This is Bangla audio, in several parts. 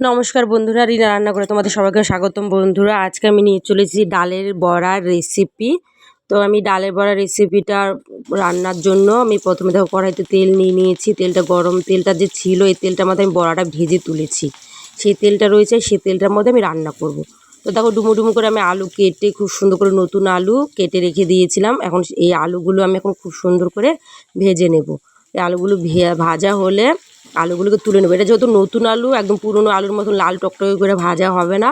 নমস্কার বন্ধুরা, রিনা রান্না করে তোমাদের সবাইকে স্বাগতম। বন্ধুরা, আজকে আমি নিয়ে চলেছি ডালের বড়ার রেসিপি। তো আমি ডালের বড়ার রেসিপিটা রান্নার জন্য আমি প্রথমে দেখো কড়াইতে তেল নিয়ে নিয়েছি। তেলটা গরম, তেলটা যে ছিল এই তেলটার মধ্যে আমি বড়াটা ভেজে তুলেছি। সেই তেলটা রয়েছে, সেই তেলটার মধ্যে আমি রান্না করব। তো দেখো ডুমো ডুমো করে আমি আলু কেটে খুব সুন্দর করে নতুন আলু কেটে রেখে দিয়েছিলাম। এখন এই আলুগুলো আমি এখন খুব সুন্দর করে ভেজে নেব। এই আলুগুলো ভাজা হলে আলুগুলোকে তুলে নেবো। এটা যেহেতু নতুন আলু, একদম পুরনো আলুর মতন লাল টকটকে করে ভাজা হবে না।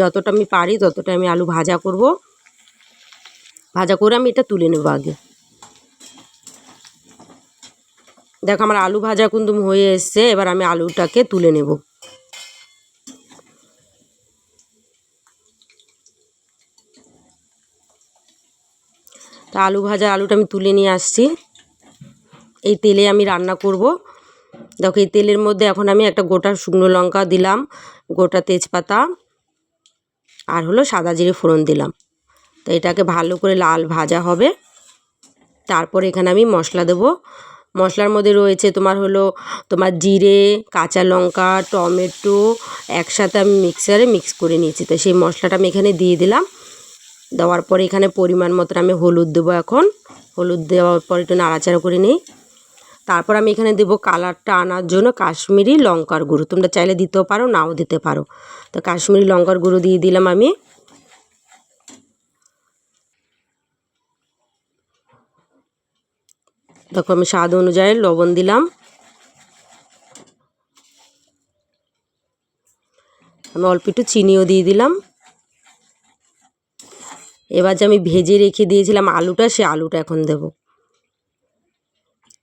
যতটা আমি পারি ততটা আমি আলু ভাজা করব। ভাজা করে আমি এটা তুলে নেবো আগে। দেখো আমার আলু ভাজা কিন্তু হয়ে এসছে। এবার আমি আলুটাকে তুলে নেব। তা আলুটা আমি তুলে নিয়ে আসছি। এই তেলে আমি রান্না করব। দেখো এই তেলের মধ্যে এখন আমি একটা গোটা শুকনো লঙ্কা দিলাম, গোটা তেজপাতা আর হলো সাদা জিরে ফোড়ন দিলাম। তো এটাকে ভালো করে লাল ভাজা হবে। তারপরে এখানে আমি মশলা দেবো। মশলার মধ্যে রয়েছে তোমার জিরে, কাঁচা লঙ্কা, টমেটো একসাথে আমি মিক্সারে মিক্স করে নিয়েছি। তো সেই মশলাটা আমি এখানে দিয়ে দিলাম। দেওয়ার পরে এখানে পরিমাণ মতো আমি হলুদ দেবো। এখন হলুদ দেওয়ার পর একটু নাড়াচাড়া করে নিই। তারপর আমি এখানে দেবো কালারটা আনার জন্য কাশ্মীরি লঙ্কার গুঁড়ো। তোমরা চাইলে দিতেও পারো, নাও দিতে পারো। তো কাশ্মীরি লঙ্কার গুঁড়ো দিয়ে দিলাম আমি। দেখো আমি স্বাদ অনুযায়ী লবণ দিলাম। আমি অল্প একটু চিনিও দিয়ে দিলাম। এবার যে আমি ভেজে রেখে দিয়েছিলাম আলুটা, সে আলুটা এখন দেব।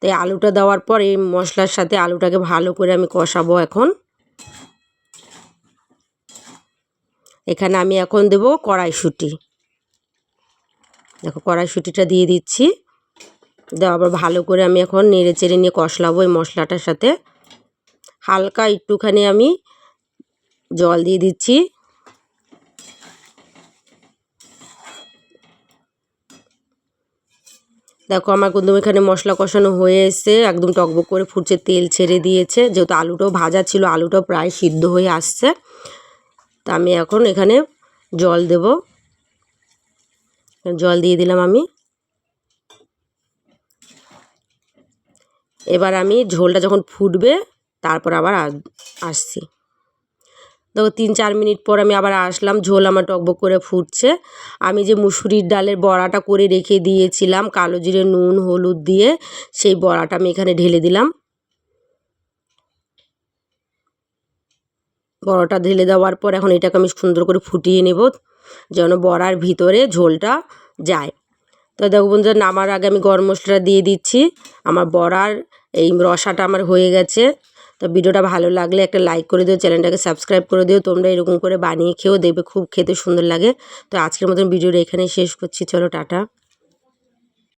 তাই আলুটা দেওয়ার পর এই মশলার সাথে আলুটাকে ভালো করে আমি কষাবো। এখন এখানে আমি এখন দেব কড়াইশুঁটি। দেখো কড়াইশুঁটিটা দিয়ে দিচ্ছি। দেওয়ার পর ভালো করে আমি এখন নেড়ে চেড়ে নিয়ে কষলাবো এই মশলাটার সাথে। হালকা একটুখানি আমি জল দিয়ে দিচ্ছি। দেখো আমার কিন্তু এখানে মশলা কষানো হয়ে এসছে, একদম টকবক করে ফুটছে, তেল ছেড়ে দিয়েছে। যেহেতু আলুটাও ভাজা ছিল, আলুটাও প্রায় সিদ্ধ হয়ে আসছে। তা আমি এখন এখানে জল দেব। জল দিয়ে দিলাম আমি। এবার আমি ঝোলটা যখন ফুটবে তারপর আবার আসছি। দেখো 3-4 মিনিট পর আমি আবার আসলাম। ঝোল আমার টকবক করে ফুটছে। আমি যে মুসুরির ডালের বড়াটা করে রেখে দিয়েছিলাম কালো জিরে নুন হলুদ দিয়ে, সেই বড়াটা আমি এখানে ঢেলে দিলাম। বড়াটা ঢেলে দেওয়ার পর এখন এটাকে আমি সুন্দর করে ফুটিয়ে নেব, যেন বড়ার ভিতরে ঝোলটা যায়। তো দেখো বন্ধুরা, নামার আগে আমি গরম মশলাটা দিয়ে দিচ্ছি। আমার বড়ার এই রসাটা আমার হয়ে গেছে। তো ভিডিওটা ভালো লাগলে একটা লাইক করে দিও, চ্যানেলটাকে সাবস্ক্রাইব করে দিও। তোমরা এরকম করে বানিয়ে খেয়েও দেখবে, খুব খেতে সুন্দর লাগে। তো আজকের মতন ভিডিওটা এখানেই শেষ করছি। চলো টাটা।